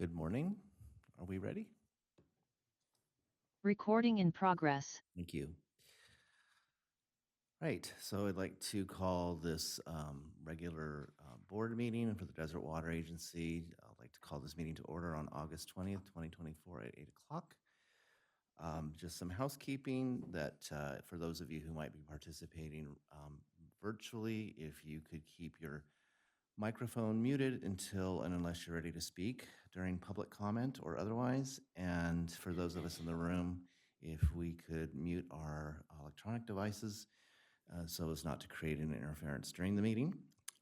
Good morning. Are we ready? Recording in progress. Thank you. Right, so I'd like to call this regular board meeting for the Desert Water Agency. I'd like to call this meeting to order on August 20th, 2024 at 8 o'clock. Just some housekeeping that for those of you who might be participating virtually, if you could keep your microphone muted until and unless you're ready to speak during public comment or otherwise. And for those of us in the room, if we could mute our electronic devices so as not to create an interference during the meeting.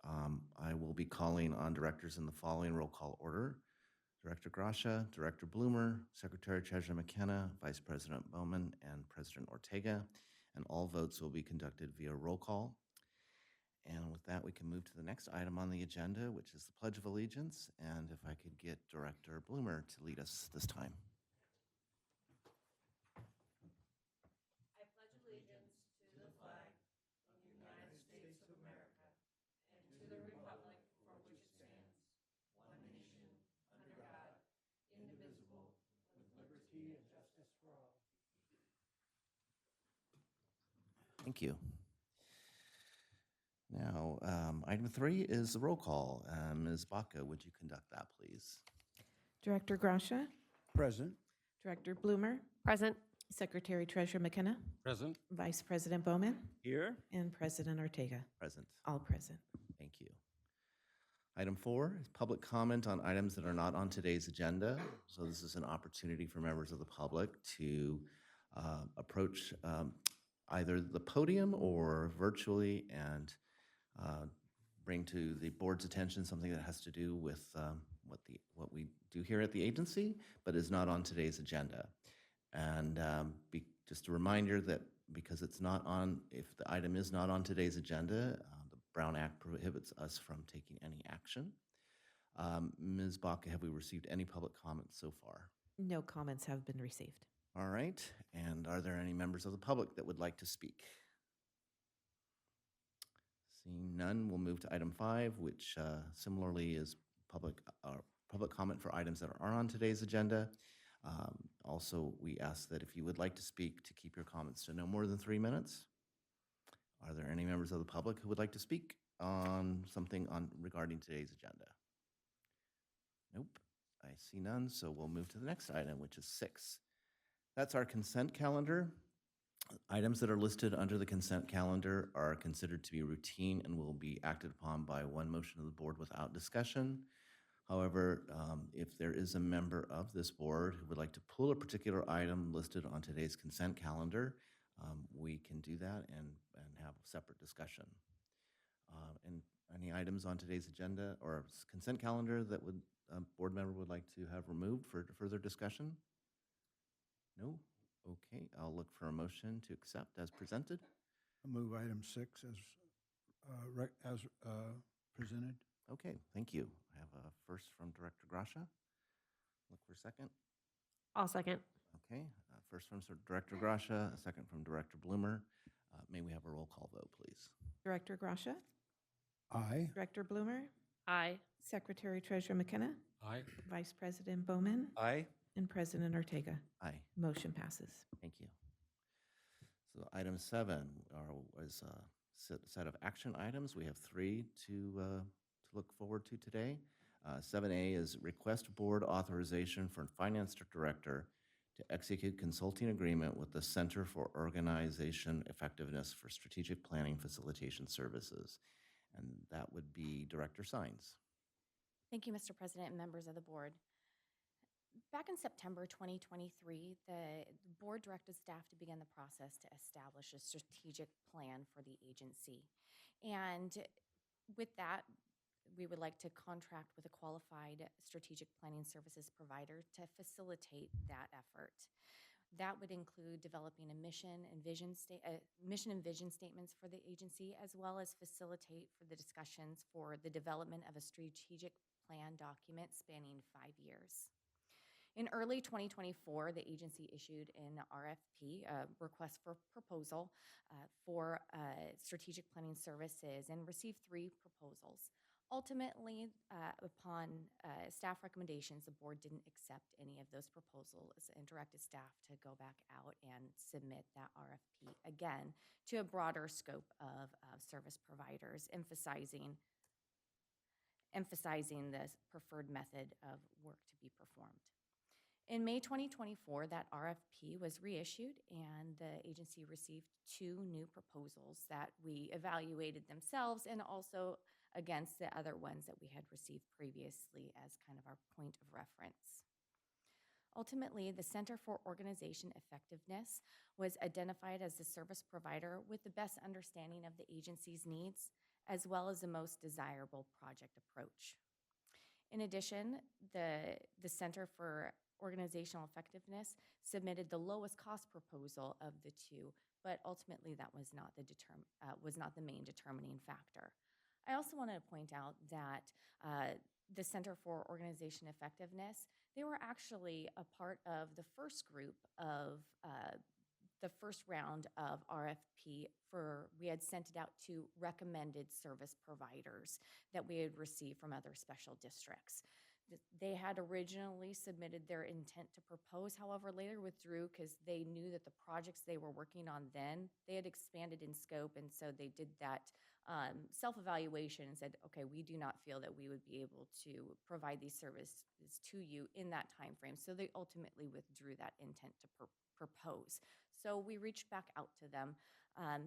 I will be calling on directors in the following roll call order: Director Gracia, Director Bloomer, Secretary Treasurer McKenna, Vice President Bowman, and President Ortega. And all votes will be conducted via roll call. And with that, we can move to the next item on the agenda, which is the Pledge of Allegiance. And if I could get Director Bloomer to lead us this time. I pledge allegiance to the flag of the United States of America and to the republic for which it stands, one nation, under God, indivisible, with liberty and justice for all. Thank you. Now, item 3 is the roll call. Ms. Baca, would you conduct that, please? Director Gracia, Present. Director Bloomer, Present. Secretary Treasurer McKenna, Present. Vice President Bowman, Here. and President Ortega. Present. All present. Thank you. Item 4 is public comment on items that are not on today's agenda. So this is an opportunity for members of the public to approach either the podium or virtually and bring to the board's attention something that has to do with what we do here at the agency, but is not on today's agenda. And just a reminder that because it's not on, if the item is not on today's agenda, the Brown Act prohibits us from taking any action. Ms. Baca, have we received any public comments so far? No comments have been received. All right. And are there any members of the public that would like to speak? Seeing none, we'll move to item 5, which similarly is public comment for items that are on today's agenda. Also, we ask that if you would like to speak, to keep your comments to no more than 3 minutes. Are there any members of the public who would like to speak on something regarding today's agenda? Nope, I see none, so we'll move to the next item, which is 6. That's our consent calendar. Items that are listed under the consent calendar are considered to be routine and will be acted upon by one motion of the board without discussion. However, if there is a member of this board who would like to pull a particular item listed on today's consent calendar, we can do that and have a separate discussion. And any items on today's agenda or consent calendar that a board member would like to have removed for further discussion? No? Okay, I'll look for a motion to accept as presented. I'll move item 6 as presented. Okay, thank you. I have a first from Director Gracia. Look for a second. I'll second. Okay, first from Director Gracia, a second from Director Bloomer. May we have a roll call vote, please? Director Gracia, Aye. Director Bloomer, Aye. Secretary Treasurer McKenna, Aye. Vice President Bowman, Aye. and President Ortega. Aye. Motion passes. Thank you. So item 7 is a set of action items. We have 3 to look forward to today. 7A is request board authorization for Finance Director to execute consulting agreement with the Center for Organization Effectiveness for Strategic Planning Facilitation Services. And that would be Director Sines. Thank you, Mr. President and members of the board. Back in September 2023, the board directed staff to begin the process to establish a strategic plan for the agency. And with that, we would like to contract with a qualified strategic planning services provider to facilitate that effort. That would include developing a mission and vision statements for the agency, as well as facilitate for the discussions for the development of a strategic plan document spanning 5 years. In early 2024, the agency issued an RFP, a request for proposal, for strategic planning services, and received 3 proposals. Ultimately, upon staff recommendations, the board didn't accept any of those proposals and directed staff to go back out and submit that RFP again to a broader scope of service providers, emphasizing the preferred method of work to be performed. In May 2024, that RFP was reissued, and the agency received 2 new proposals that we evaluated themselves and also against the other ones that we had received previously as kind of our point of reference. Ultimately, the Center for Organization Effectiveness was identified as the service provider with the best understanding of the agency's needs, as well as the most desirable project approach. In addition, the Center for Organizational Effectiveness submitted the lowest cost proposal of the 2, but ultimately that was not the main determining factor. I also want to point out that the Center for Organization Effectiveness, they were actually a part of the first group of the first round of RFP we had sent it out to recommended service providers that we had received from other special districts. They had originally submitted their intent to propose, however, later withdrew because they knew that the projects they were working on then, they had expanded in scope, and so they did that self-evaluation and said, okay, we do not feel that we would be able to provide these services to you in that time frame. So they ultimately withdrew that intent to propose. So we reached back out to them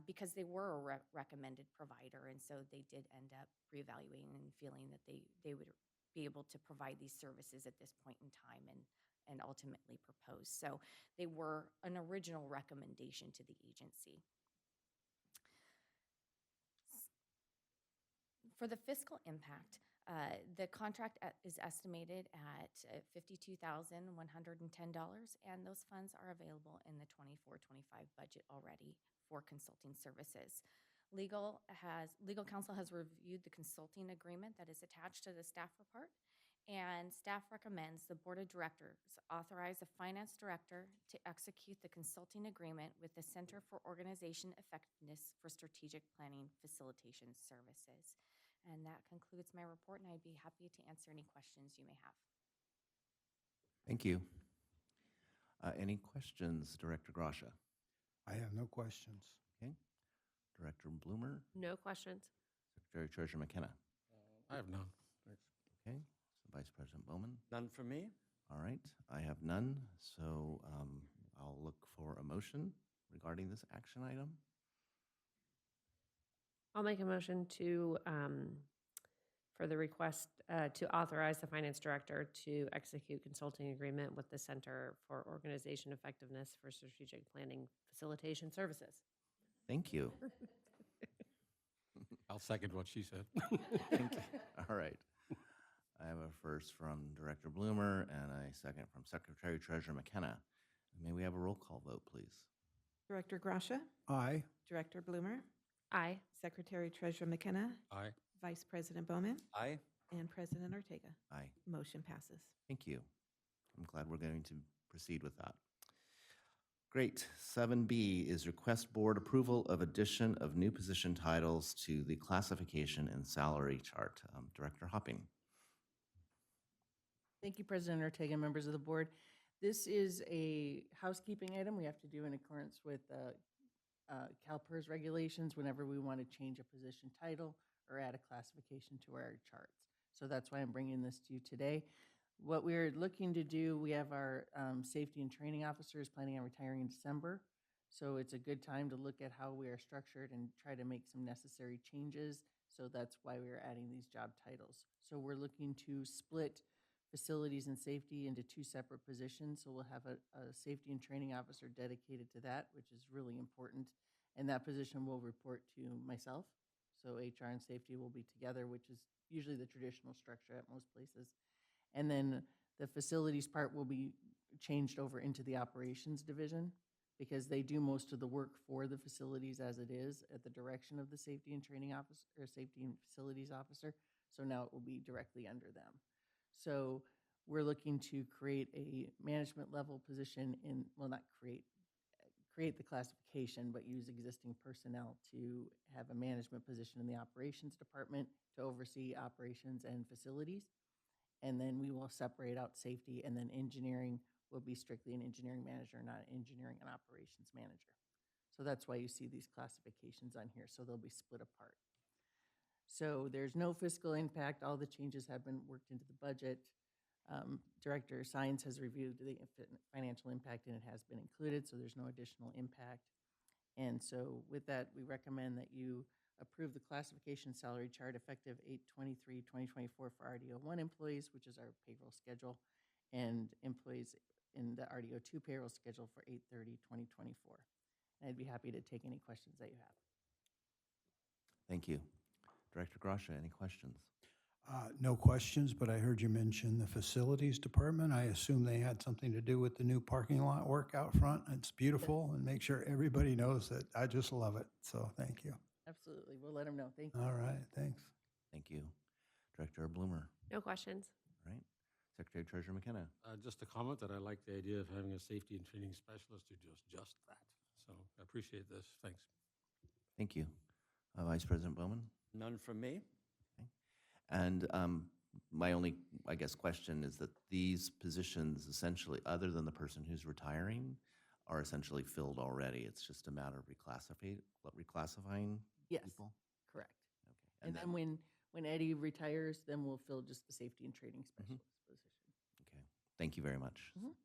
because they were a recommended provider, and so they did end up reevaluating and feeling that they would be able to provide these services at this point in time and ultimately propose. So they were an original recommendation to the agency. For the fiscal impact, the contract is estimated at $52,110, and those funds are available in the 24-25 budget already for consulting services. Legal counsel has reviewed the consulting agreement that is attached to the staff report, and staff recommends the Board of Directors authorize the finance director to execute the consulting agreement with the Center for Organization Effectiveness for Strategic Planning Facilitation Services. And that concludes my report, and I'd be happy to answer any questions you may have. Thank you. Any questions, Director Grasha? I have no questions. Okay. Director Bloomer, No questions. Secretary Treasurer McKenna. I have none. Thanks. Okay. So Vice President Bowman. None for me? All right. I have none. So I'll look for a motion regarding this action item. I'll make a motion to, for the request to authorize the finance director to execute consulting agreement with the Center for Organization Effectiveness for Strategic Planning Facilitation Services. Thank you. I'll second what she said. Thank you. All right. I have a first from Director Bloomer and a second from Secretary Treasurer McKenna. May we have a roll call vote, please? Director Grasha, Aye. Director Bloomer, Aye. Secretary Treasurer McKenna, Aye. Vice President Bowman, Aye. and President Ortega. Aye. Motion passes. Thank you. I'm glad we're going to proceed with that. Great. 7B is request board approval of addition of new position titles to the classification and salary chart. Director Hopping. Thank you, President Ortega, members of the board. This is a housekeeping item we have to do in accordance with CalPERS regulations whenever we want to change a position title or add a classification to our charts. So that's why I'm bringing this to you today. What we're looking to do, we have our safety and training officers planning on retiring in December. So it's a good time to look at how we are structured and try to make some necessary changes. So that's why we're adding these job titles. So we're looking to split facilities and safety into 2 separate positions. So we'll have a safety and training officer dedicated to that, which is really important. And that position will report to myself. So HR and safety will be together, which is usually the traditional structure at most places. And then the facilities part will be changed over into the operations division because they do most of the work for the facilities as it is at the direction of the safety and training officer or safety and facilities officer. So now it will be directly under them. So we're looking to create a management level position in, well, not create, create the classification, but use existing personnel to have a management position in the operations department to oversee operations and facilities. And then we will separate out safety, and then engineering will be strictly an engineering manager, not an engineering and operations manager. So that's why you see these classifications on here, so they'll be split apart. So there's no fiscal impact. All the changes have been worked into the budget. Director Science has reviewed the financial impact, and it has been included, so there's no additional impact. And so with that, we recommend that you approve the classification salary chart effective 8/23/2024 for RDO1 employees, which is our payroll schedule, and employees in the RDO2 payroll schedule for 8/30/2024. And I'd be happy to take any questions that you have. Thank you. Director Grasha, any questions? No questions, but I heard you mention the facilities department. I assume they had something to do with the new parking lot work out front. It's beautiful, and make sure everybody knows that. I just love it. So thank you. Absolutely. We'll let them know. Thank you. All right, thanks. Thank you. Director Bloomer. No questions. All right. Secretary Treasurer McKenna. Just a comment that I like the idea of having a safety and training specialist who does just that. So I appreciate this. Thanks. Thank you. Vice President Bowman. None from me. And my only, I guess, question is that these positions essentially, other than the person who's retiring, are essentially filled already. It's just a matter of reclassifying Yes, people? correct. Okay. And then when Eddie retires, then we'll fill just the safety and training specialist position. Okay. Thank you very much. Mhm.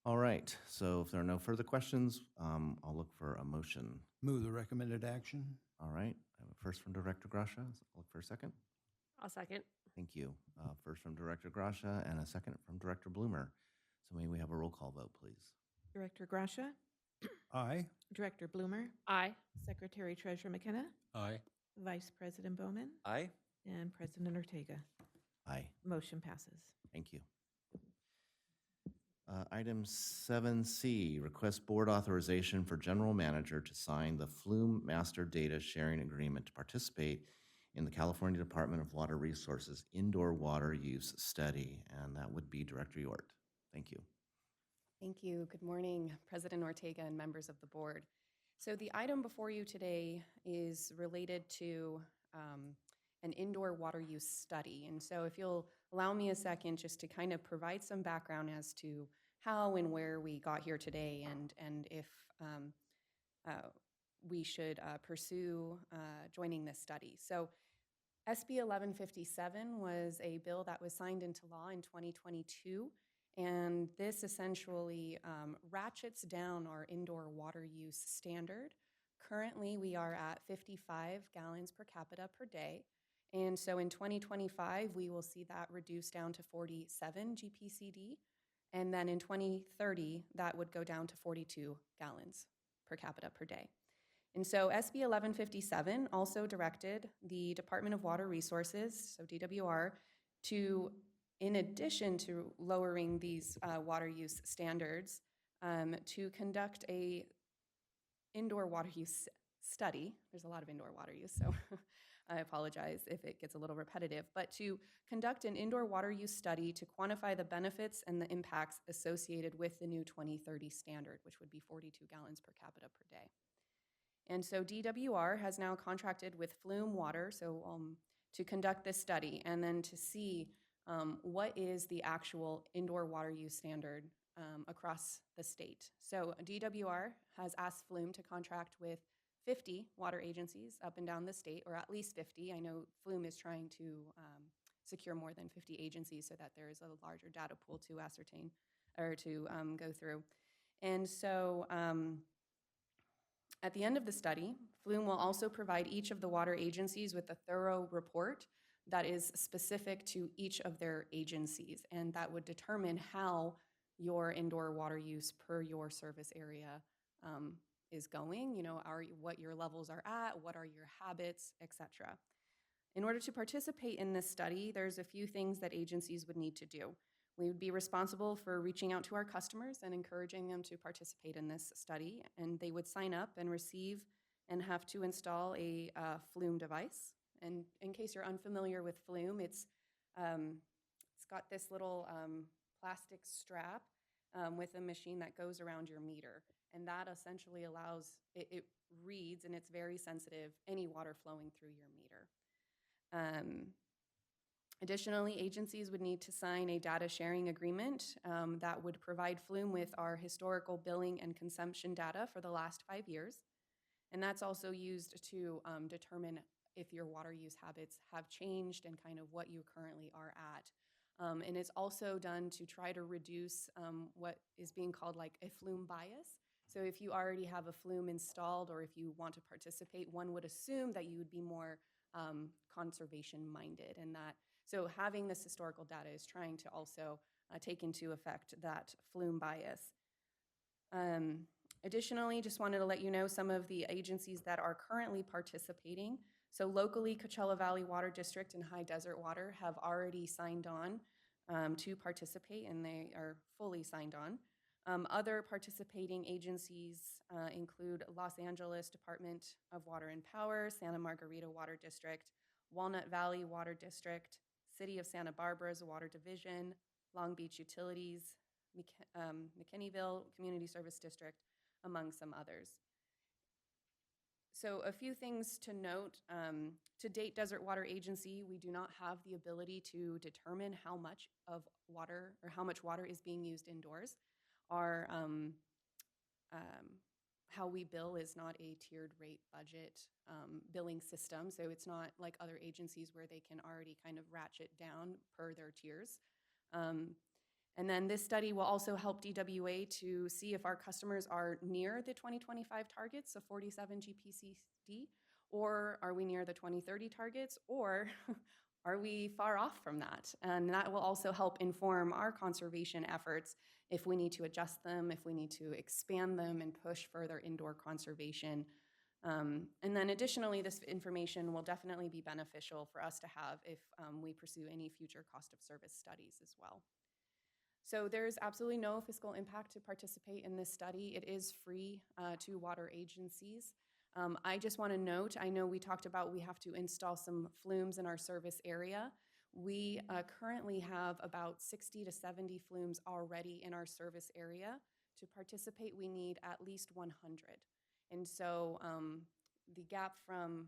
All right. So if there are no further questions, I'll look for a motion. Move the recommended action. All right. I have a first from Director Grasha. I'll look for a second. I'll second. Thank you. First from Director Grasha and a second from Director Bloomer. So may we have a roll call vote, please? Director Grasha, Aye. Director Bloomer, Aye. Secretary Treasurer McKenna, Aye. Vice President Bowman, Aye. and President Ortega. Aye. Motion passes. Thank you. Item 7C, request board authorization for general manager to sign the Flume Master Data Sharing Agreement to participate in the California Department of Water Resources Indoor Water Use Study, and that would be Director Yort. Thank you. Thank you. Good morning, President Ortega and members of the board. So the item before you today is related to an indoor water use study. And so if you'll allow me a second just to kind of provide some background as to how and where we got here today, and if we should pursue joining this study. So SB 1157 was a bill that was signed into law in 2022, and this essentially ratchets down our indoor water use standard. Currently, we are at 55 gallons per capita per day, and so in 2025, we will see that reduced down to 47 GPCD, and then in 2030, that would go down to 42 gallons per capita per day. And so SB 1157 also directed the Department of Water Resources, so DWR, to, in addition to lowering these water use standards, to conduct a indoor water use study. There's a lot of indoor water use, so I apologize if it gets a little repetitive, but to conduct an indoor water use study to quantify the benefits and the impacts associated with the new 2030 standard, which would be 42 gallons per capita per day. And so DWR has now contracted with Flume Water to conduct this study and then to see what is the actual indoor water use standard across the state. So DWR has asked Flume to contract with 50 water agencies up and down the state, or at least 50. I know Flume is trying to secure more than 50 agencies so that there is a larger data pool to ascertain or to go through. And so at the end of the study, Flume will also provide each of the water agencies with a thorough report that is specific to each of their agencies, and that would determine how your indoor water use per your service area is going, what your levels are at, what are your habits, etc. In order to participate in this study, there's a few things that agencies would need to do. We would be responsible for reaching out to our customers and encouraging them to participate in this study, and they would sign up and receive and have to install a Flume device. And in case you're unfamiliar with Flume, it's got this little plastic strap with a machine that goes around your meter. And that essentially allows, it reads, and it's very sensitive, any water flowing through your meter. Additionally, agencies would need to sign a data sharing agreement that would provide Flume with our historical billing and consumption data for the last 5 years. And that's also used to determine if your water use habits have changed and kind of what you currently are at. And it's also done to try to reduce what is being called like a Flume bias. So if you already have a Flume installed or if you want to participate, one would assume that you would be more conservation minded, and that so having this historical data is trying to also take into effect that Flume bias. Additionally, just wanted to let you know some of the agencies that are currently participating. So locally, Coachella Valley Water District and High Desert Water have already signed on to participate, and they are fully signed on. Other participating agencies include Los Angeles Department of Water and Power, Santa Margarita Water District, Walnut Valley Water District, City of Santa Barbara's Water Division, Long Beach Utilities, McKinneyville Community Service District, among some others. So a few things to note. To date, Desert Water Agency, we do not have the ability to determine how much of water or how much water is being used indoors. Our how we bill is not a tiered rate budget billing system, so it's not like other agencies where they can already kind of ratchet down per their tiers. And then this study will also help DWA to see if our customers are near the 2025 targets of 47 GPCD, or are we near the 2030 targets, or are we far off from that? And that will also help inform our conservation efforts if we need to adjust them, if we need to expand them and push further indoor conservation. And then additionally, this information will definitely be beneficial for us to have if we pursue any future cost of service studies as well. So there's absolutely no fiscal impact to participate in this study. It is free to water agencies. I just want to note, I know we talked about we have to install some flumes in our service area. We currently have about 60 to 70 flumes already in our service area. To participate, we need at least 100. And so the gap from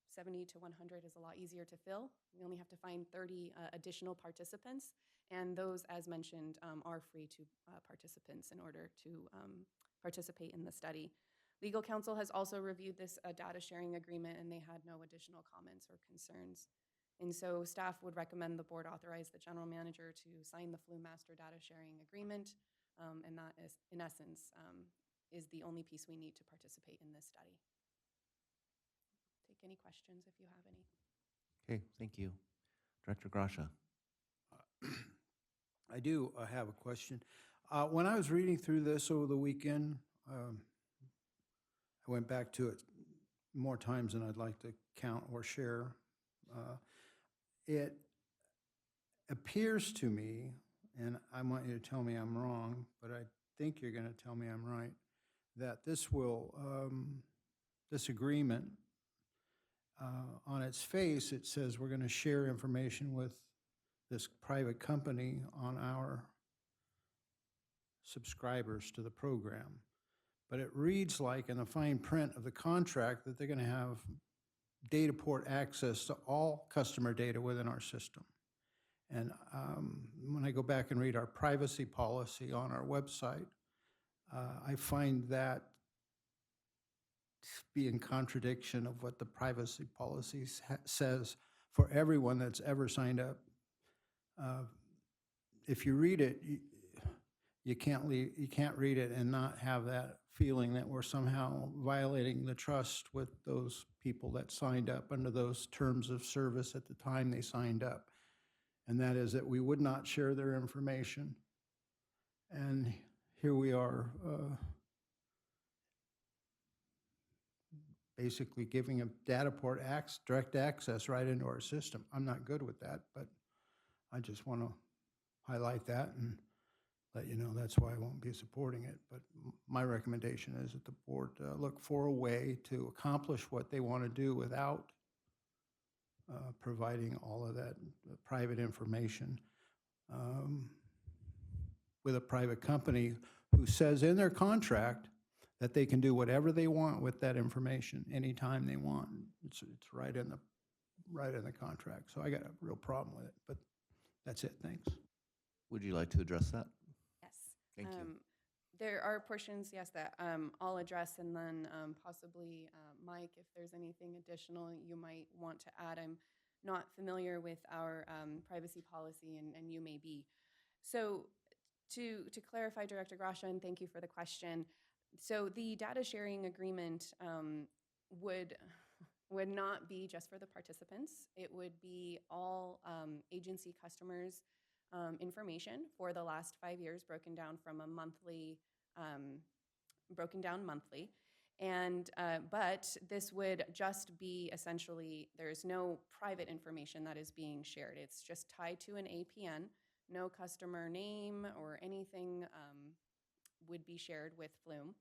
70 to 100 is a lot easier to fill. We only have to find 30 additional participants, and those, as mentioned, are free to participants in order to participate in the study. Legal counsel has also reviewed this data sharing agreement, and they had no additional comments or concerns. And so staff would recommend the board authorize the general manager to sign the Flume Master Data Sharing Agreement, and that is, in essence, is the only piece we need to participate in this study. Take any questions if you have any. Okay, thank you. Director Grasha. I do have a question. When I was reading through this over the weekend, I went back to it more times than I'd like to count or share. It appears to me, and I want you to tell me I'm wrong, but I think you're going to tell me I'm right, that this will, this agreement, on its face, it says we're going to share information with this private company on our subscribers to the program. But it reads like in the fine print of the contract that they're going to have data port access to all customer data within our system. And when I go back and read our privacy policy on our website, I find that to be in contradiction of what the privacy policy says for everyone that's ever signed up. If you read it, you can't read it and not have that feeling that we're somehow violating the trust with those people that signed up under those terms of service at the time they signed up. And that is that we would not share their information. And here we are basically giving a data port direct access right into our system. I'm not good with that, but I just want to highlight that and let you know that's why I won't be supporting it. But my recommendation is that the board look for a way to accomplish what they want to do without providing all of that private information. with a private company who says in their contract that they can do whatever they want with that information anytime they want. It's right in the contract. So I got a real problem with it, but that's it. Thanks. Would you like to address that? Yes. Thank you. There are portions, yes, that I'll address, and then possibly, Mike, if there's anything additional you might want to add. I'm not familiar with our privacy policy, and you may be. So to clarify, Director Grasha, and thank you for the question. So the data sharing agreement would not be just for the participants. It would be all agency customers' information for the last 5 years, broken down monthly. And but this would just be essentially, there's no private information that is being shared. It's just tied to an APN. No customer name or anything would be shared with Flume.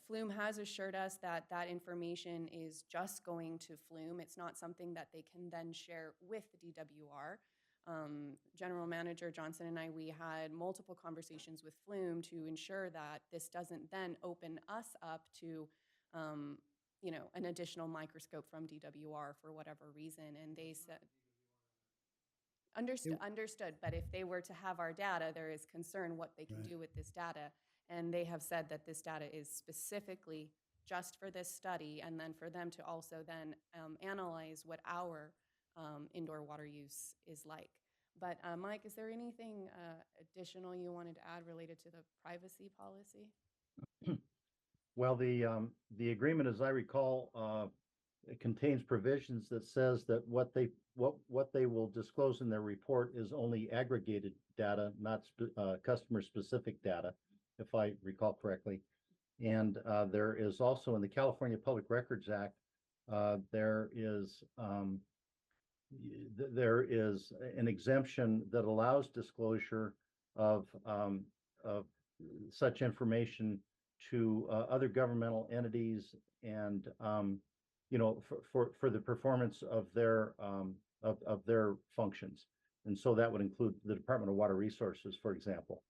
Flume has assured us that that information is just going to Flume. It's not something that they can then share with DWR. General Manager Johnson and I, we had multiple conversations with Flume to ensure that this doesn't then open us up to, an additional microscope from DWR for whatever reason. And they said, understood. But if they were to have our data, there is concern what they can do with this data. And they have said that this data is specifically just for this study, and then for them to also then analyze what our indoor water use is like. But Mike, is there anything additional you wanted to add related to the privacy policy? Well, the agreement, as I recall, it contains provisions that says that what they will disclose in their report is only aggregated data, not customer specific data, if I recall correctly. And there is also in the California Public Records Act, there is an exemption that allows disclosure of such information to other governmental entities, and for the performance of their functions. And so that would include the Department of Water Resources, for example.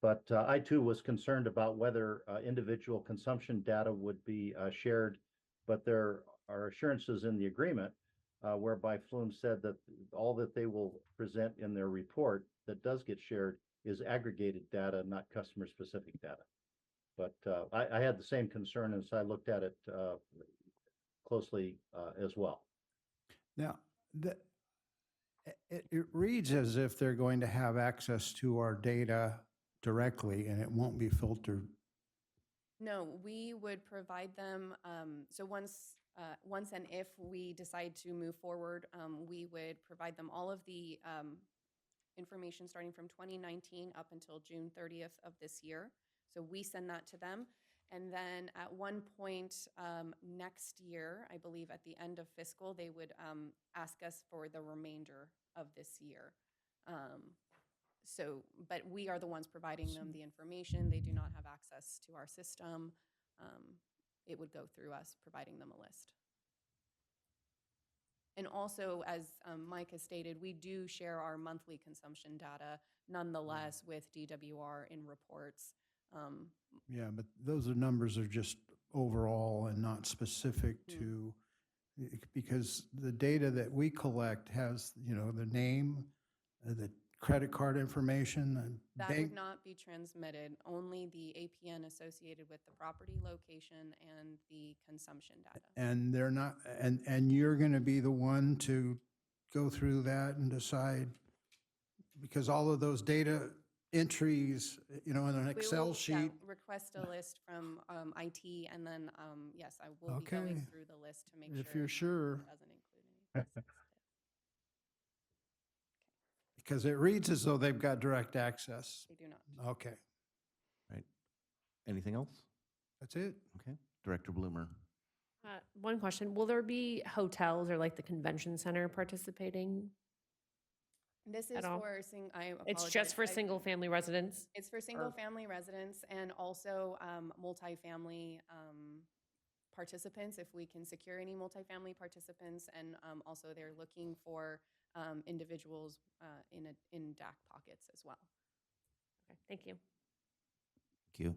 But I too was concerned about whether individual consumption data would be shared, but there are assurances in the agreement whereby Flume said that all that they will present in their report that does get shared is aggregated data, not customer specific data. But I had the same concern as I looked at it closely as well. Now, it reads as if they're going to have access to our data directly and it won't be filtered. No, we would provide them, so once and if we decide to move forward, we would provide them all of the information starting from 2019 up until June 30th of this year. So we send that to them. And then at one point next year, I believe at the end of fiscal, they would ask us for the remainder of this year. But we are the ones providing them the information. They do not have access to our system. It would go through us providing them a list. And also, as Mike has stated, we do share our monthly consumption data nonetheless with DWR in reports. Yeah, but those numbers are just overall and not specific to, because the data that we collect has, the name, the credit card information. That would not be transmitted, only the APN associated with the property location and the consumption data. And they're not, and you're going to be the one to go through that and decide, because all of those data entries, in an Excel sheet. Request a list from IT, and then, yes, I will be going through the list to make sure. If you're sure. It doesn't include anything. Because it reads as though they've got direct access. They do not. Okay, Right. Anything else? that's it. Okay. Director Bloomer. One question, will there be hotels or like the convention center participating? This is At all? for, I apologize. It's just for single-family residents? It's for single-family residents and also multifamily participants, if we can secure any multifamily participants. And also they're looking for individuals in DAC pockets as well. Okay, thank you. Thank you.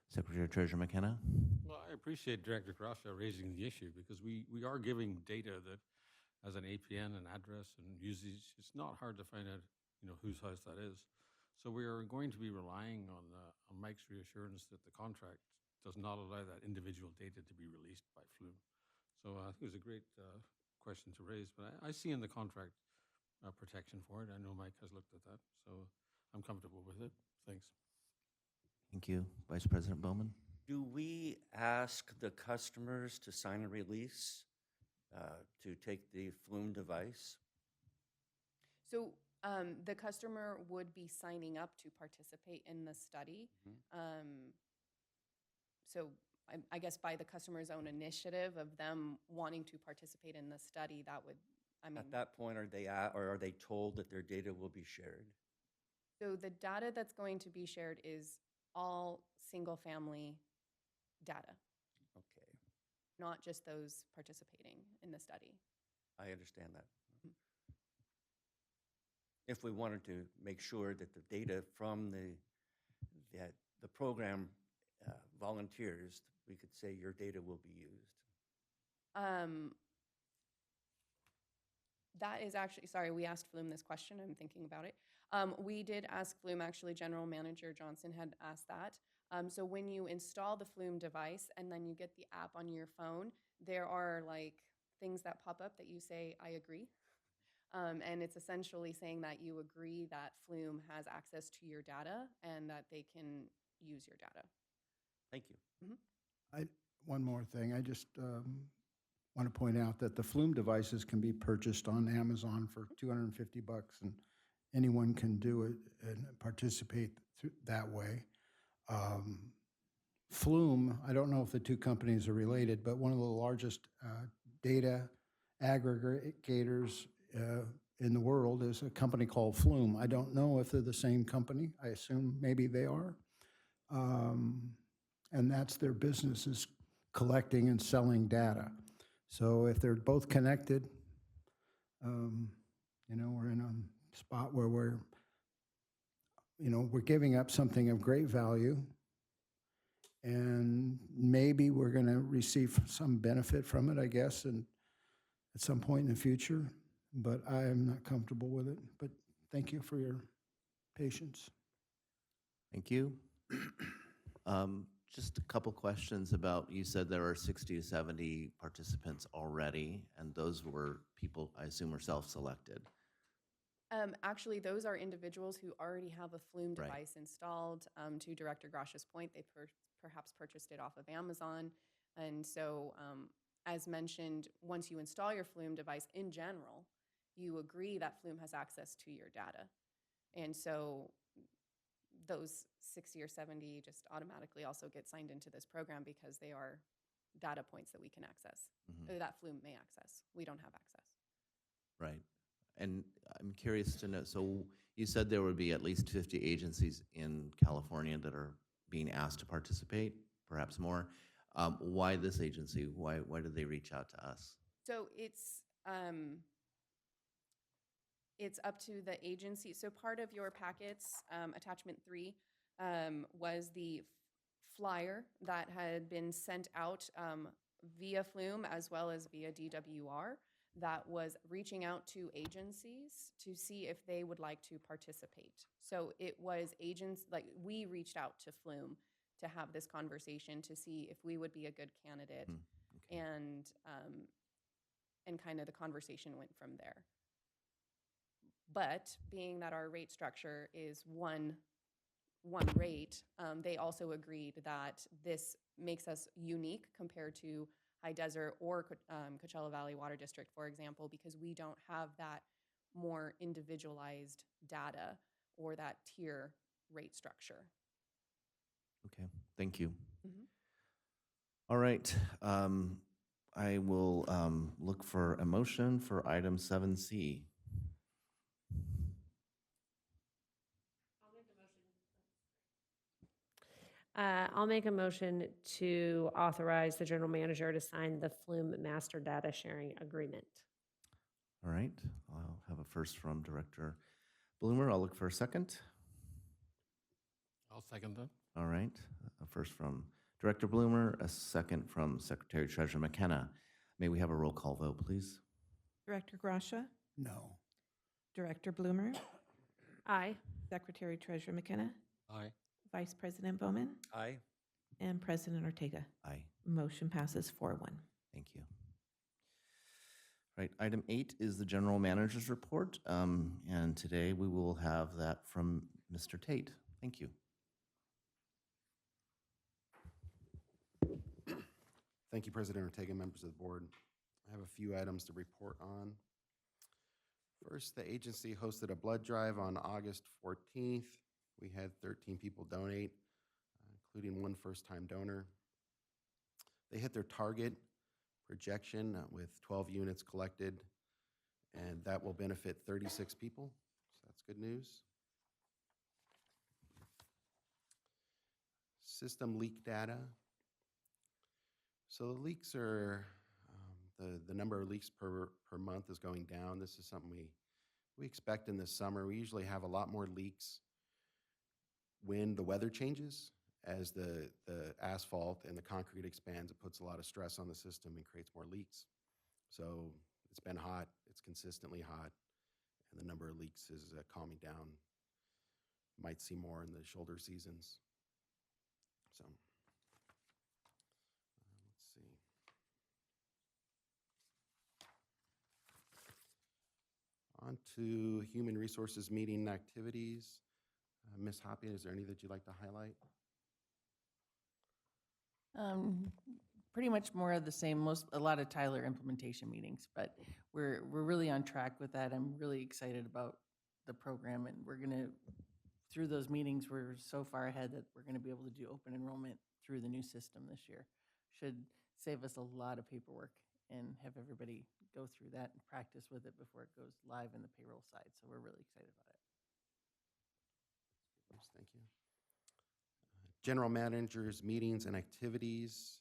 Secretary Treasurer McKenna? Well, I appreciate Director Gracia raising the issue because we are giving data that has an APN, an address, and usage. It's not hard to find out, whose house that is. So we are going to be relying on Mike's reassurance that the contract does not allow that individual data to be released by Flume. So I think it was a great question to raise, but I see in the contract protection for it. I know Mike has looked at that, so I'm comfortable with it. Thanks. Thank you. Vice President Bowman? Do we ask the customers to sign a release to take the Flume device? So the customer would be signing up to participate in the study. So I guess by the customer's own initiative of them wanting to participate in the study, that would, At that point, are they told that their data will be shared? So the data that's going to be shared is all single-family data, Okay, not just those participating in the study. I understand that. If we wanted to make sure that the data from the program volunteers, we could say your data will be used. That is actually, sorry, we asked Flume this question. I'm thinking about it. We did ask Flume, actually, General Manager Johnson had asked that. So when you install the Flume device and then you get the app on your phone, there are like things that pop up that you say, I agree. And it's essentially saying that you agree that Flume has access to your data and that they can use your data. Thank you. One more thing, I just want to point out that the Flume devices can be purchased on Amazon for $250, and anyone can do it and participate that way. Flume, I don't know if the two companies are related, but one of the largest data aggregators in the world is a company called Flume. I don't know if they're the same company. I assume maybe they are. And that's their business, is collecting and selling data. So if they're both connected, we're in a spot where we're giving up something of great value, and maybe we're going to receive some benefit from it, I guess, and at some point in the future, but I am not comfortable with it. But thank you for your patience. Thank you. Just a couple questions about, you said there are 60 to 70 participants already, and those were people, I assume, are self-selected. Actually, those are individuals who already have a Flume Right. device installed. To Director Gracia's point, they perhaps purchased it off of Amazon. And so, as mentioned, once you install your Flume device, in general, you agree that Flume has access to your data. And so those 60 or 70 just automatically also get signed into this program because they are data points that we can access, or that Flume may access. We don't have access. Right. And I'm curious to know, so you said there would be at least 50 agencies in California that are being asked to participate, perhaps more. Why this agency? Why did they reach out to us? So it's up to the agency. So part of your packets, attachment 3, was the flyer that had been sent out via Flume as well as via DWR, that was reaching out to agencies to see if they would like to participate. So it was we reached out to Flume to have this conversation to see if we would be a good candidate. Okay. And kind of the conversation went from there. But being that our rate structure is one rate, they also agreed that this makes us unique compared to High Desert or Coachella Valley Water District, for example, because we don't have that more individualized data or that tier rate structure. Okay, thank you. Mhm. All right. I will look for a motion for item 7C. I'll make a motion to authorize the general manager to sign the Flume Master Data Sharing Agreement. All right, I'll have a first from Director Bloomer. I'll look for a second. I'll second that. All right, first from Director Bloomer, a second from Secretary Treasurer McKenna. May we have a roll call vote, please? Director Gracia, No. Director Bloomer, Aye. Secretary Treasurer McKenna, Aye. Vice President Bowman, Aye. and President Ortega. Aye. Motion passes 4-1. Thank you. Right, item 8 is the General Manager's Report, and today we will have that from Mr. Tate. Thank you. Thank you, President Ortega, members of the board. I have a few items to report on. First, the agency hosted a blood drive on August 14th. We had 13 people donate, including one first-time donor. They hit their target projection with 12 units collected, and that will benefit 36 people, so that's good news. System leak data. So the leaks are, the number of leaks per month is going down. This is something we expect in the summer. We usually have a lot more leaks when the weather changes. As the asphalt and the concrete expands, it puts a lot of stress on the system and creates more leaks. So it's been hot, it's consistently hot, and the number of leaks is calming down. Might see more in the shoulder seasons. So. Let's see. On to human resources meeting activities. Ms. Hoppy, is there any that you'd like to highlight? Pretty much more of the same, a lot of Tyler implementation meetings, but we're really on track with that. I'm really excited about the program, and we're gonna, through those meetings, we're so far ahead that we're gonna be able to do open enrollment through the new system this year. Should save us a lot of paperwork and have everybody go through that and practice with it before it goes live in the payroll side. So we're really excited about it. Thank you. General managers, meetings and activities.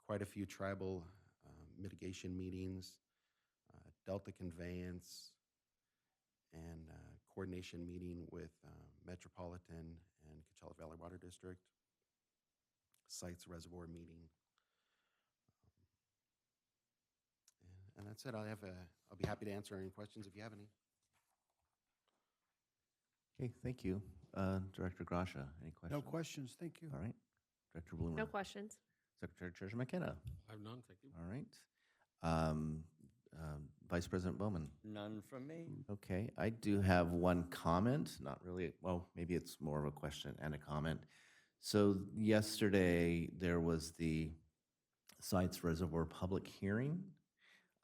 Quite a few tribal mitigation meetings, Delta conveyance, and coordination meeting with Metropolitan and Coachella Valley Water District, sites reservoir meeting. And that's it. I'll be happy to answer any questions if you have any. Okay, thank you. Director Gracia, any questions? No questions, thank you. All right. Director Bloomer. No questions. Secretary Treasurer McKenna. I have none, thank you. All right. Vice President Bowman. None from me. Okay, I do have one comment, not really, well, maybe it's more of a question and a comment. So yesterday, there was the Sites Reservoir public hearing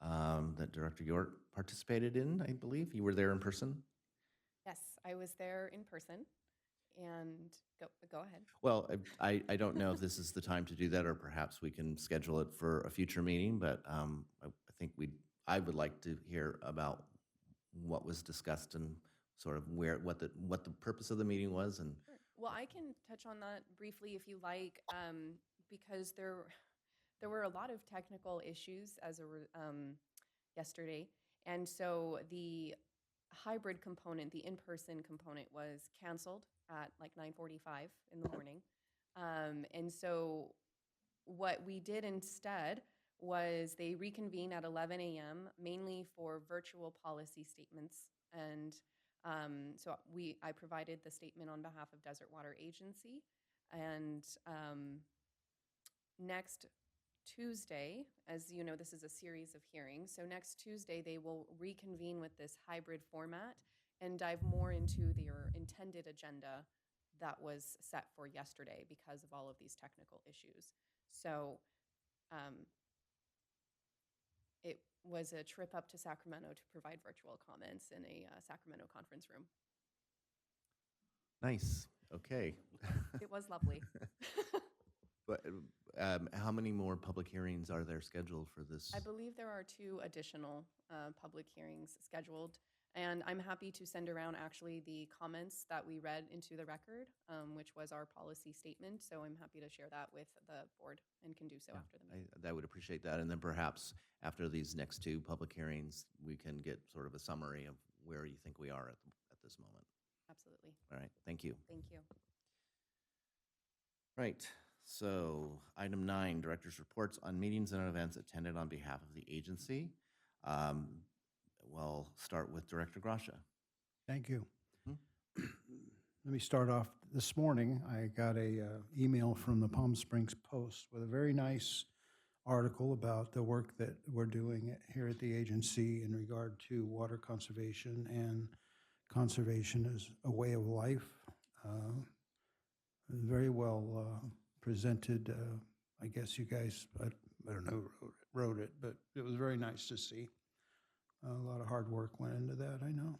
that Director York participated in, I believe. You were there in person? Yes, I was there in person, and go ahead. Well, I don't know if this is the time to do that, or perhaps we can schedule it for a future meeting, but I think I would like to hear about what was discussed and sort of what the purpose of the meeting was. And Sure. Well, I can touch on that briefly if you like, because there were a lot of technical issues yesterday, and so the hybrid component, the in-person component, was canceled at like 9:45 in the morning. And so what we did instead was they reconvened at 11 a.m., mainly for virtual policy statements. And so I provided the statement on behalf of Desert Water Agency. And next Tuesday, as you know, this is a series of hearings. So next Tuesday, they will reconvene with this hybrid format and dive more into their intended agenda that was set for yesterday because of all of these technical issues. So it was a trip up to Sacramento to provide virtual comments in a Sacramento conference room. nice, okay. It was lovely. But how many more public hearings are there scheduled for this? I believe there are 2 additional public hearings scheduled, and I'm happy to send around actually the comments that we read into the record, which was our policy statement. So I'm happy to share that with the board and can do so after the meeting. I would appreciate that. And then perhaps after these next 2 public hearings, we can get sort of a summary of where you think we are at this moment. Absolutely. All right, thank you. Thank you. Right, so item 9, director's reports on meetings and events attended on behalf of the agency. We'll start with Director Gracia. Thank you. Mhm. Let me start off. This morning, I got a email from the Palm Springs Post with a very nice article about the work that we're doing here at the agency in regard to water conservation and conservation as a way of life. Very well presented. I guess you guys, I don't know who wrote it, but it was very nice to see. A lot of hard work went into that, I know.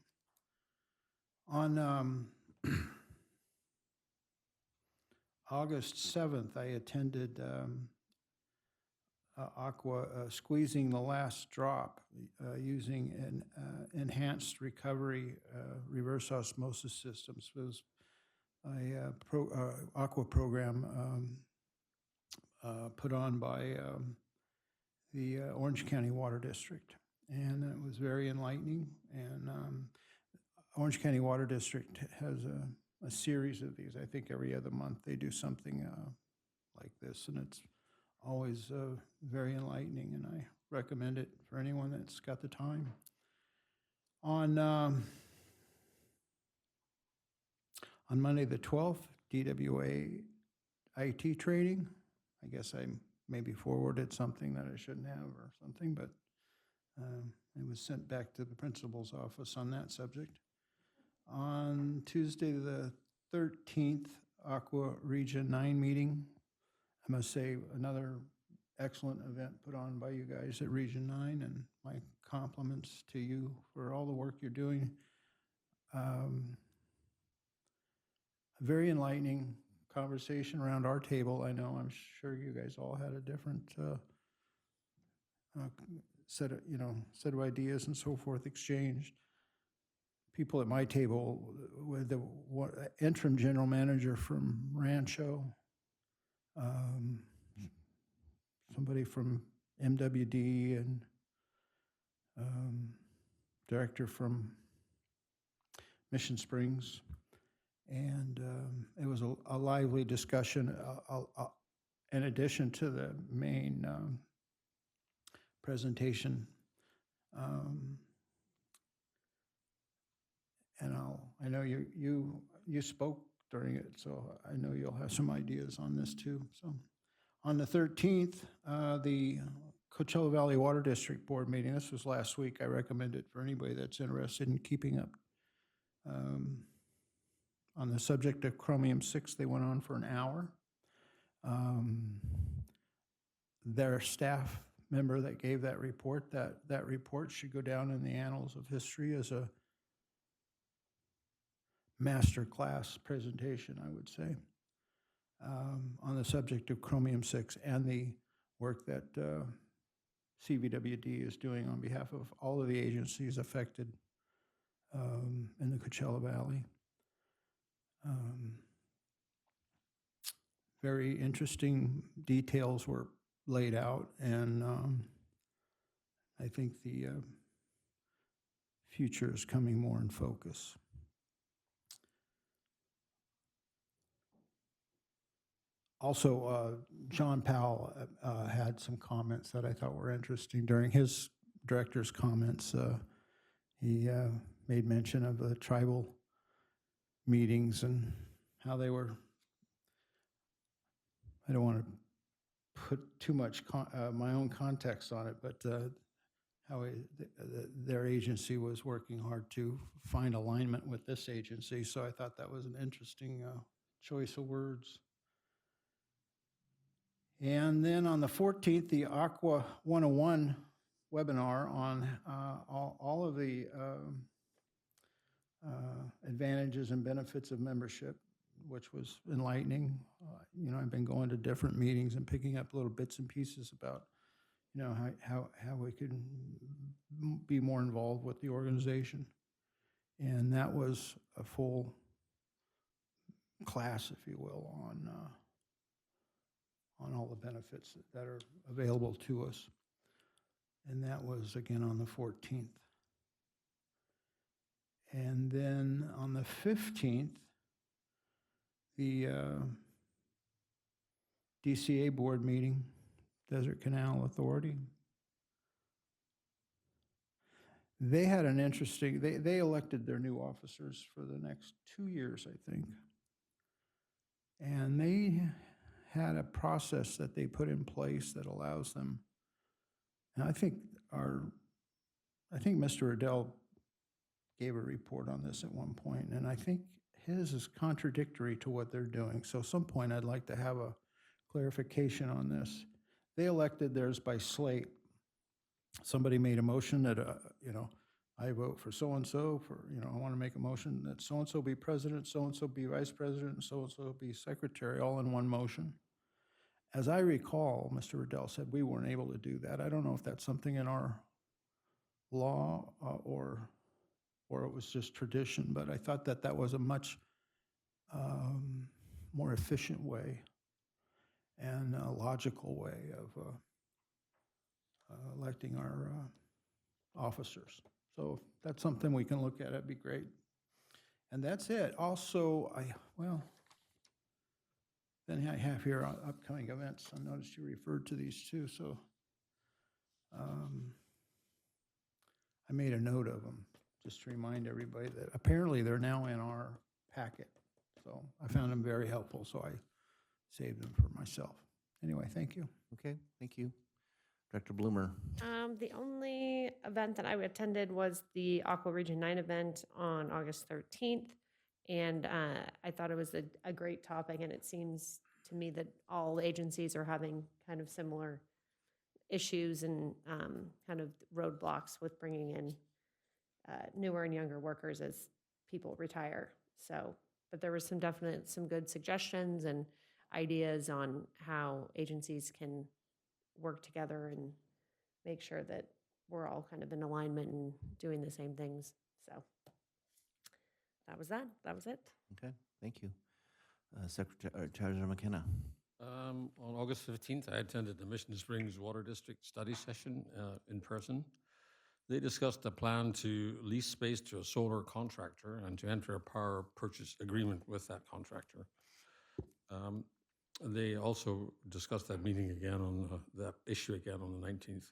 On August 7th, I attended Aqua Squeezing the Last Drop using an enhanced recovery reverse osmosis systems. It was a Aqua program put on by the Orange County Water District. And it was very enlightening. And Orange County Water District has a series of these. I think every other month they do something like this, and it's always very enlightening, and I recommend it for anyone that's got the time. On Monday the 12th, DWA IT training. I guess I maybe forwarded something that I shouldn't have or something, but it was sent back to the principal's office on that subject. On Tuesday the 13th, Aqua Region 9 meeting. I must say, another excellent event put on by you guys at Region 9, and my compliments to you for all the work you're doing. A very enlightening conversation around our table. I know, I'm sure you guys all had a different set of ideas and so forth exchanged. People at my table, with the interim general manager from Rancho, somebody from MWD, and director from Mission Springs. And it was a lively discussion in addition to the main presentation. And I know you spoke during it, so I know you'll have some ideas on this too. So on the 13th, the Coachella Valley Water District Board meeting, this was last week. I recommend it for anybody that's interested in keeping up. On the subject of chromium-6, they went on for an hour. Their staff member that gave that report, that report should go down in the annals of history as a master class presentation, I would say, on the subject of chromium-6 and the work that CVWD is doing on behalf of all of the agencies affected in the Coachella Valley. Very interesting details were laid out, and I think the future is coming more in focus. Also, John Powell had some comments that I thought were interesting. During his director's comments, he made mention of the tribal meetings and how they were, I don't want to put too much my own context on it, but how their agency was working hard to find alignment with this agency. So I thought that was an interesting choice of words. And then on the 14th, the Aqua 101 webinar on all of the advantages and benefits of membership, which was enlightening. I've been going to different meetings and picking up little bits and pieces about, how we could be more involved with the organization. And that was a full class, if you will, on all the benefits that are available to us. And that was, again, on the 14th. And then on the 15th, the DCA board meeting, Desert Canal Authority. They had an interesting, they elected their new officers for the next 2 years, I think. And they had a process that they put in place that allows them, and I think Mr. Adele gave a report on this at one point, and I think his is contradictory to what they're doing. So at some point, I'd like to have a clarification on this. They elected theirs by slate. Somebody made a motion that, I vote for so-and-so for, I want to make a motion that so-and-so be president, so-and-so be vice president, and so-and-so be secretary, all in one motion. As I recall, Mr. Riddell said we weren't able to do that. I don't know if that's something in our law or it was just tradition, but I thought that that was a much more efficient way and a logical way of electing our officers. So if that's something we can look at, that'd be great. And that's it. Also, then I have here upcoming events. I noticed you referred to these too, so I made a note of them, just to remind everybody that apparently they're now in our packet. So I found them very helpful, so I saved them for myself. Anyway, thank you. Okay, thank you. Director Bloomer. The only event that I attended was the Aqua Region 9 event on August 13th. And I thought it was a great topic, and it seems to me that all agencies are having kind of similar issues and kind of roadblocks with bringing in newer and younger workers as people retire. So, but there was some good suggestions and ideas on how agencies can work together and make sure that we're all kind of in alignment and doing the same things. So that was it. Okay, thank you. Secretary Treasurer McKenna. On August 15th, I attended the Mission Springs Water District study session in person. They discussed a plan to lease space to a solar contractor and to enter a power purchase agreement with that contractor. They also discussed that meeting again that issue again on the 19th.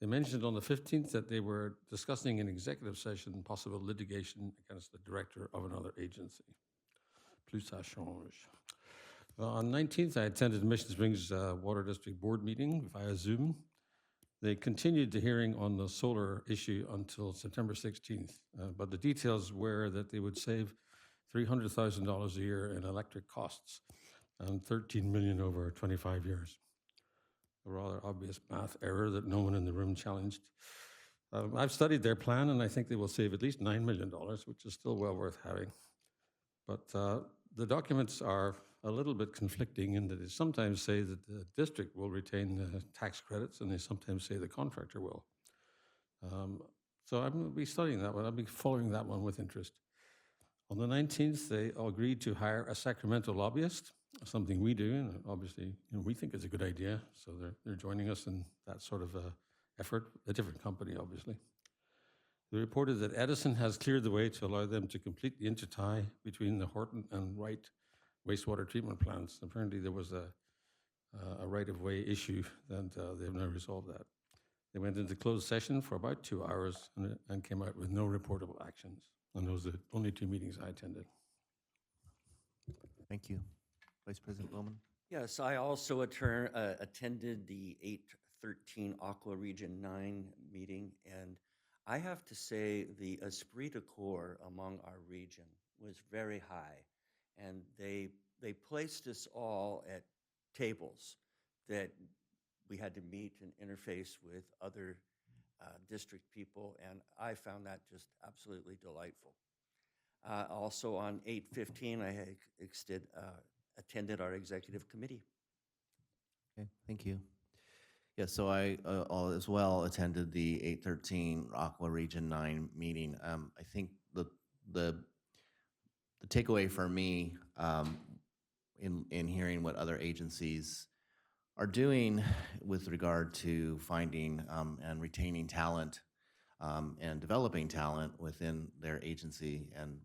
They mentioned on the 15th that they were discussing in executive session possible litigation against the director of another agency. Plus ça change. On 19th, I attended the Mission Springs Water District Board meeting via Zoom. They continued the hearing on the solar issue until September 16th, but the details were that they would save $300,000 a year in electric costs and $13 million over 25 years. A rather obvious math error that no one in the room challenged. I've studied their plan, and I think they will save at least $9 million, which is still well worth having. But the documents are a little bit conflicting in that they sometimes say that the district will retain the tax credits, and they sometimes say the contractor will. So I'm going to be studying that one. I'll be following that one with interest. On the 19th, they agreed to hire a Sacramento lobbyist, something we do, and obviously we think it's a good idea. So they're joining us in that sort of effort, a different company, obviously. They reported that Edison has cleared the way to allow them to complete the intertie between the Horton and Wright wastewater treatment plants. Apparently there was a right-of-way issue, and they've now resolved that. They went into closed session for about 2 hours and came out with no reportable actions. And those are the only 2 meetings I attended. Thank you. Vice President Bowman. Yes, I also attended the 8/13 Aqua Region 9 meeting, and I have to say the esprit de corps among our region was very high, and they placed us all at tables that we had to meet and interface with other district people, and I found that just absolutely delightful. Also on 8/15, I attended our executive committee. Okay, thank you. Yeah, so I as well attended the 8/13 Aqua Region 9 meeting. I think the takeaway for me in hearing what other agencies are doing with regard to finding and retaining talent and developing talent within their agency and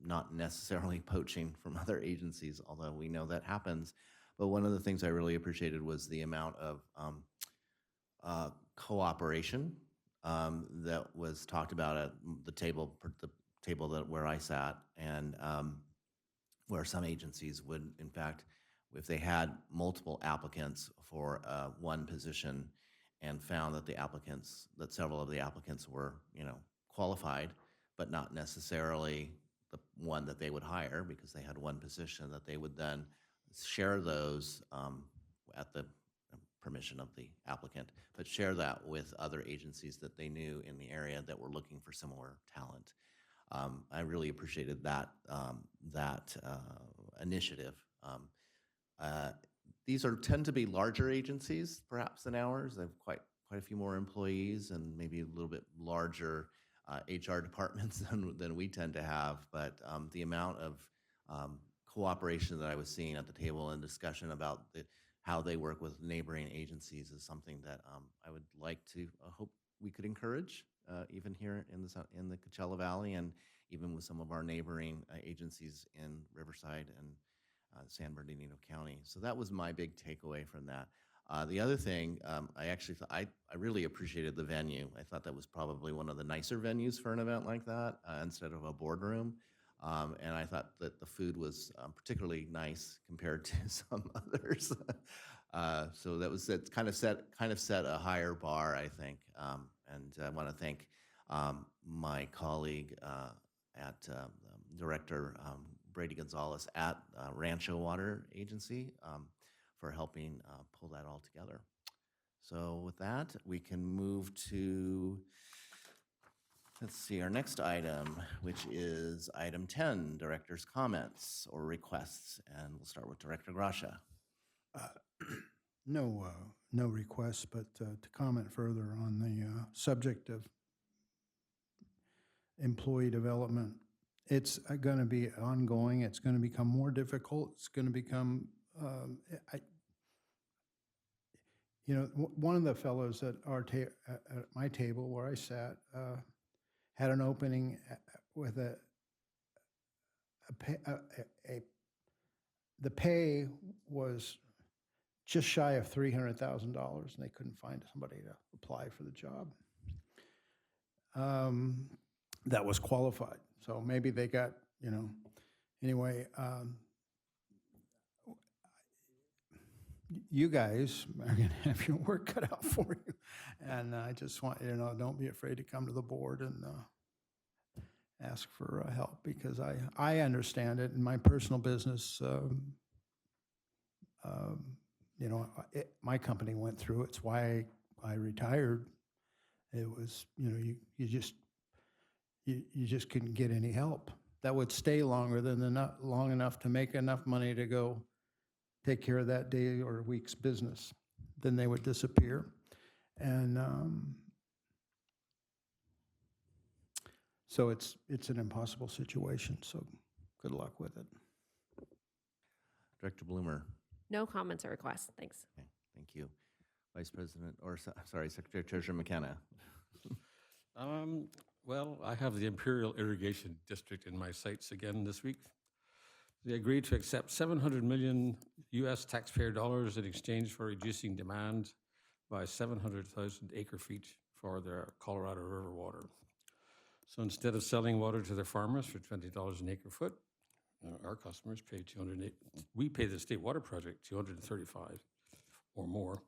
not necessarily poaching from other agencies, although we know that happens. But one of the things I really appreciated was the amount of cooperation that was talked about at the table that where I sat, and where some agencies would, in fact, if they had multiple applicants for one position and found that several of the applicants were, qualified, but not necessarily the one that they would hire because they had one position, that they would then share those at the permission of the applicant, but share that with other agencies that they knew in the area that were looking for similar talent. I really appreciated that initiative. These tend to be larger agencies, perhaps than ours. They have quite a few more employees and maybe a little bit larger HR departments than we tend to have. But the amount of cooperation that I was seeing at the table and discussion about how they work with neighboring agencies is something that I would like to hope we could encourage, even here in the Coachella Valley, and even with some of our neighboring agencies in Riverside and San Bernardino County. So that was my big takeaway from that. The other thing, I really appreciated the venue. I thought that was probably one of the nicer venues for an event like that, instead of a boardroom. And I thought that the food was particularly nice compared to some others. So it kind of set a higher bar, I think. And I want to thank my colleague at Director Brady Gonzalez at Rancho Water Agency for helping pull that all together. So with that, we can move to, let's see, our next item, which is item 10, Director's Comments or Requests. And we'll start with Director Gracia. No requests, but to comment further on the subject of employee development. It's going to be ongoing. It's going to become more difficult. It's going to become, one of the fellows at my table where I sat had an opening with the pay was just shy of $300,000, and they couldn't find somebody to apply for the job. That was qualified. So maybe they got, anyway, you guys are going to have your work cut out for you. And I just want you to know, don't be afraid to come to the board and ask for help, because I understand it in my personal business. My company went through it. It's why I retired. It was, you just couldn't get any help that would stay longer than long enough to make enough money to go take care of that day or week's business. Then they would disappear. And so it's an impossible situation. So good luck with it. Director Bloomer. No comments or requests. Thanks. Okay, thank you. Vice President, Secretary Treasurer McKenna. Well, I have the Imperial Irrigation District in my sights again this week. They agreed to accept $700 million US taxpayer dollars in exchange for reducing demand by 700,000 acre-feet for their Colorado River water. So instead of selling water to their farmers for $20 an acre-foot, our customers pay we pay the State Water Project $235 or more.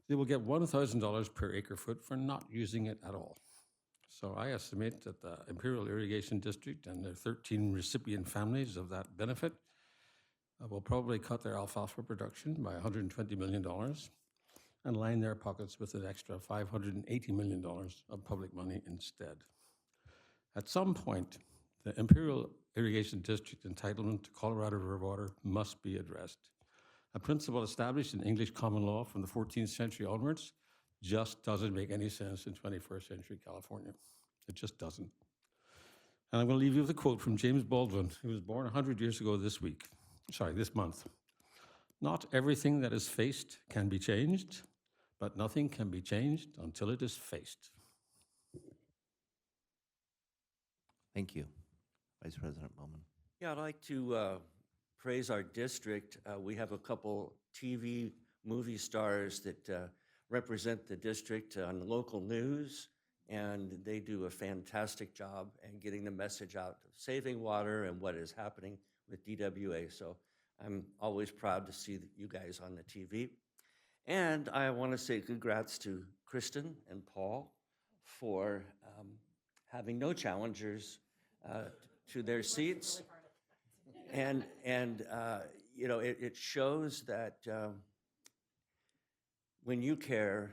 They will get $1,000 per acre-foot for not using it at all. So I estimate that the Imperial Irrigation District and their 13 recipient families of that benefit will probably cut their alfalfa production by $120 million and line their pockets with an extra $580 million of public money instead. At some point, the Imperial Irrigation District entitlement to Colorado River water must be addressed. A principle established in English common law from the 14th century onwards just doesn't make any sense in 21st century California. It just doesn't. And I'm going to leave you with a quote from James Baldwin, who was born 100 years ago this month. Not everything that is faced can be changed, but nothing can be changed until it is faced. Thank you. Vice President Bowman. Yeah, I'd like to praise our district. We have a couple TV movie stars that represent the district on local news, and they do a fantastic job in getting the message out of saving water and what is happening with DWA. So I'm always proud to see you guys on the TV. And I want to say congrats to Kristen and Paul for having no challengers to their seats. And you know, it shows that when you care,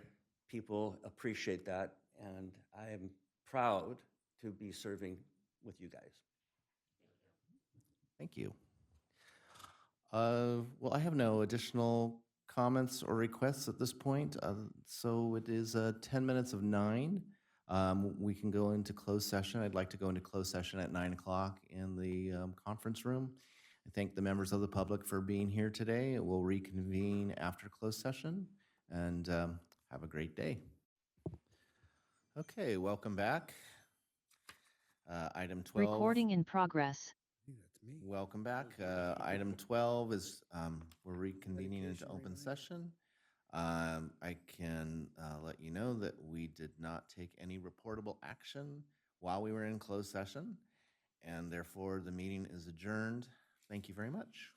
people appreciate that. And I am proud to be serving with you guys. Thank you. Well, I have no additional comments or requests at this point. So it is 10 minutes of 9. We can go into closed session. I'd like to go into closed session at 9 o'clock in the conference room. I thank the members of the public for being here today. We'll reconvene after closed session, and have a great day. Okay, welcome back. Item 12. Recording in progress. Welcome back. Item 12 is we're reconvening into open session. I can let you know that we did not take any reportable action while we were in closed session, and therefore the meeting is adjourned. Thank you very much.